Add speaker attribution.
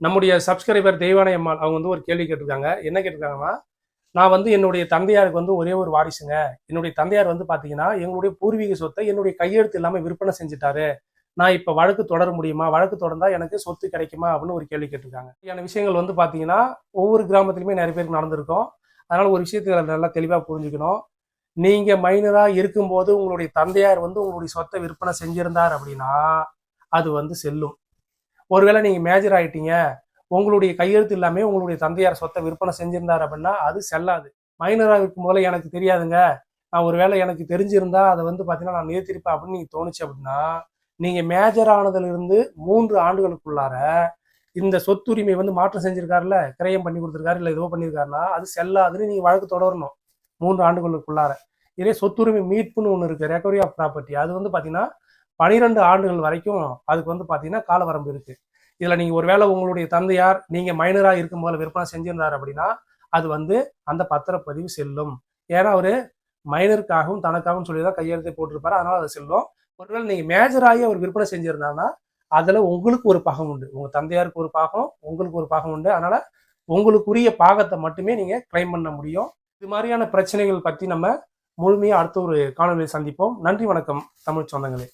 Speaker 1: நம்முடைய சப்ஸ்கிரைபர் தெய்வானை அம்மாள் அவங்க வந்து ஒரு கேள்வி கேட்டிருக்காங்க. என்ன கேட்டிருக்காங்கன்னா, நான் வந்து என்னுடைய தந்தையாருக்கு வந்து ஒரே ஒரு வாரிசுங்க. என்னுடைய தந்தையார் வந்து பார்த்தீங்கன்னா, எங்களுடைய பூர்வீக சொத்த என்னுடைய கையெழுத்து இல்லாம விற்பனை செஞ்சுட்டாரு. நான் இப்ப வழக்கு தொடர முடியுமா? வழக்கு தொடர்ந்தா எனக்கு சொத்து கிடைக்குமா? அப்படின்னு ஒரு கேள்வி கேட்டிருக்காங்க. இப்படியான விஷயங்கள் வந்து பார்த்தீங்கன்னா, ஒவ்வொரு கிராமத்திலுமே நெறைய பேருக்கு நடந்திருக்கும். அதனால ஒரு விஷயத்த நல்லா தெளிவா புரிஞ்சுக்கணும். நீங்க மைனரா இருக்கும்போது உங்களுடைய தந்தையார் வந்து உங்களுடைய சொத்த விற்பனை செஞ்சிருந்தார் அப்படின்னா, அது வந்து செல்லும். ஒருவேளை நீங்க மேஜர் ஆயிட்டீங்க, உங்களுடைய கையெழுத்து இல்லாம உங்களுடைய தந்தையார் சொத்தை விற்பனை செஞ்சிருந்தார் அப்படின்னா அது செல்லாது. மைனரா இருக்கும் போல எனக்கு தெரியாதுங்க, நான் ஒருவேளை எனக்கு தெரிஞ்சிருந்தா அதை வந்து பார்த்தீங்கன்னா நான் நிறுத்திருப்பேன் அப்படின்னு நீங்க தோணுச்சு அப்படின்னா, நீங்க மேஜர் ஆனதுல இருந்து 3 ஆண்டுகளுக்குள்ளார இந்த சொத்துரிமை வந்து மாற்றம் செஞ்சிருக்காருல்ல, கிரயம் பண்ணி கொடுத்துருக்காரு, இல்லை ஏதோ பண்ணியிருக்காருன்னா அது செல்லாதுன்னு நீங்க வழக்கு தொடரணும் 3 ஆண்டுகளுக்குள்ளார. இதே சொத்துரிமை மீட்புன்னு ஒன்று இருக்கு, ரெக்கவரி ஆஃப் ப்ராப்பர்ட்டி. அது வந்து பார்த்தீங்கன்னா 12 ஆண்டுகள் வரைக்கும் அதுக்கு வந்து பார்த்தீங்கன்னா காலவரம்பு இருக்கு. இதுல நீங்க ஒருவேளை உங்களுடைய தந்தையார் நீங்க மைனரா இருக்கும் போது விற்பனை செஞ்சிருந்தார் அப்படின்னா அது வந்து அந்த பத்திரப்பதிவு செல்லும். ஏன்னா அவரு மைனருக்காகவும் தனக்காகவும் சொல்லிதான் கையெழுத்தை போட்டிருப்பாரு, அதனால அது செல்லும். ஒருவேளை நீங்க மேஜராகி அவர் விற்பனை செஞ்சிருந்தாங்கன்னா அதுல உங்களுக்கு ஒரு பாகம் உண்டு, உங்க தந்தையாருக்கு ஒரு பாகம், உங்களுக்கு ஒரு பாகம் உண்டு. அதனால உங்களுக்குரிய பாகத்தை மட்டுமே நீங்க கிளைம் பண்ண முடியும். இது மாதிரியான பிரச்சனைகள் பத்தி நம்ம முழுமையா அடுத்த ஒரு காணொலியில் சந்திப்போம். நன்றி, வணக்கம் தமிழ் சொந்தங்களே.